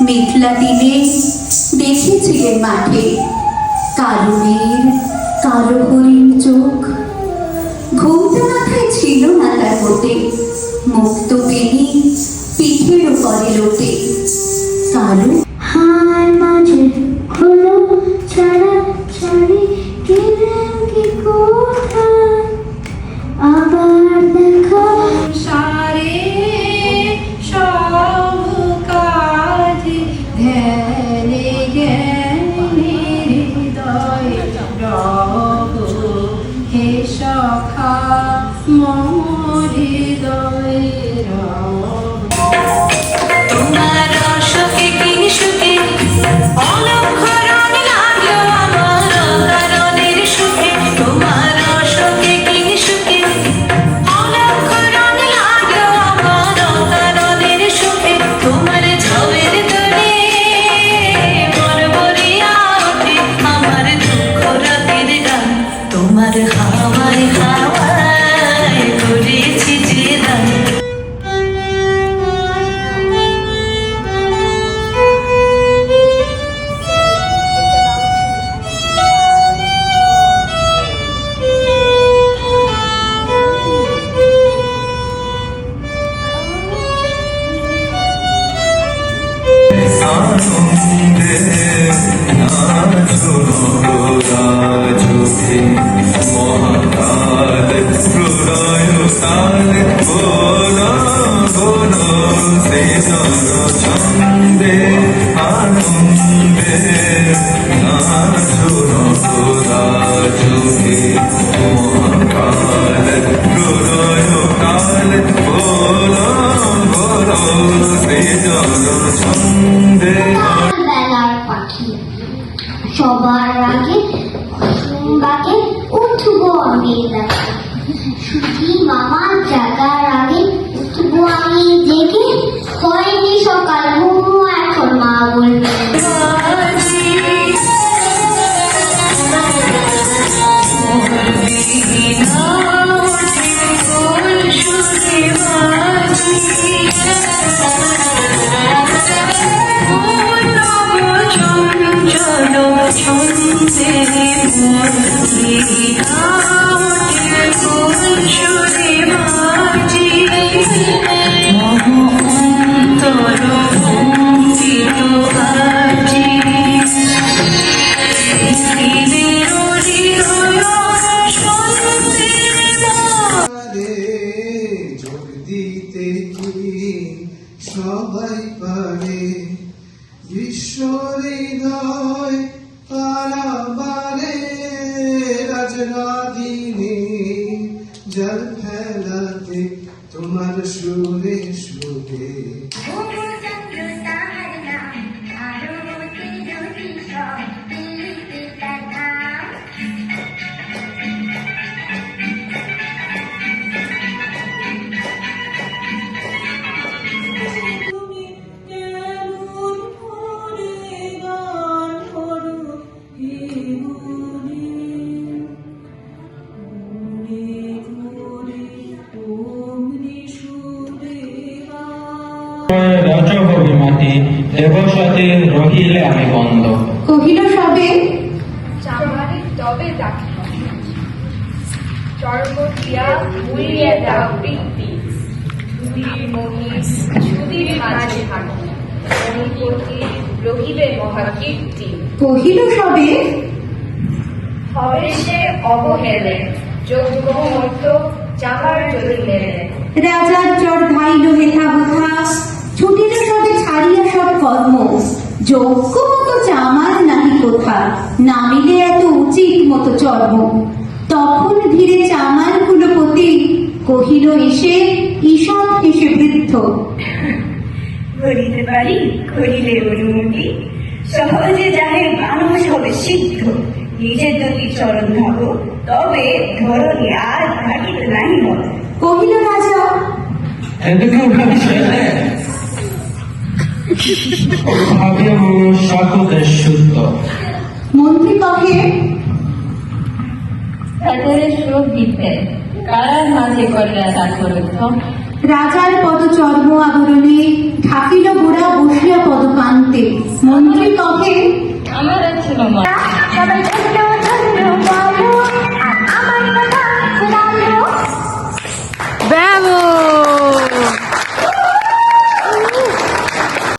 মেঘলা দিনে দেখেছিলেন মাঠে কালো মেয়ের কালো হরিণ চোখ। ঘুমটা মাথায় ছিল না তার মোটে, মুক্ত বেনি পিঠের উপরে লোটে। কালো হার মাঝে হলো ছাড়া ছাড়ি গেলেন কি কোথায়, আবার দেখা সারে সব কাজ ধ্যানে জ্ঞানে হৃদয় রব হে সখা মম হৃদয় রব। তোমার সুখে কি সুখে অলক্ষরণ লাগলো আমার কারণের সুখে, তোমার সুখে কি সুখে অলক্ষরণ লাগলো আমার কারণের সুখে। তোমার ঝাউয়ের তলে মন ভরিয়া ওঠে আমার দুঃখ রাতের গান, তোমার হাওয়ায় হাওয়ায় করেছি যে দান। বেলার পাখি সবার আগে বাগে উঠবো আমি দেখে, সুখী মামা জাগার আগে উঠবো আমি জেগে। হয়নি সকাল ঘুমো এখন মা বলবে সবাই পারে বিশ্ব হৃদয় পারাবারে রাজরাগিনী জল ফেলাতে তোমার সুরে সুরে। রজভবি মাটি দেবসতে রহিলে আমি বন্ধ। কহিল সবে চামারে তবে ডাকি চর্মক্রিয়া মুড়িয়ে দাও বৃত্তি, ধুলির মহিষ সুদীর মাঝে হাঁটি, মণিপতি রহিবে মহাকীর্তি। কহিল সবে হবে সে অবহেলে যোগ্য মর্ত চামার যদি মেলে। রাজার চর ধাইল হেথা বোথা, ছুটিল সবে ছাড়িয়া সব কর্ম। যোগ্য মতো চামার নাহি কোথা, নামিলে এত উচিত মতো চর্ম। তখন ধীরে চামার কুলপতি কহিল এসে ঈষৎ হেসে বৃদ্ধ, করিতে পারি করিলে অনুমতি, সহজে যাহে মানুষ হবে সিদ্ধ। নিজের যদি চরণ ভাবো তবে ধরণী আর থাকিতে নাহি মত। কহিল রাজা এদিকে ভাবিছেন ভাবিয়া মানুষ সকলের শুদ্ধ। মন্ত্রী কহে তাদের সুখ দিতে কারার মাঝে করিয়া তাৎপর্য। রাজার পদ চর্ম আবরণে ঢাকিল গোড়া বসিয়া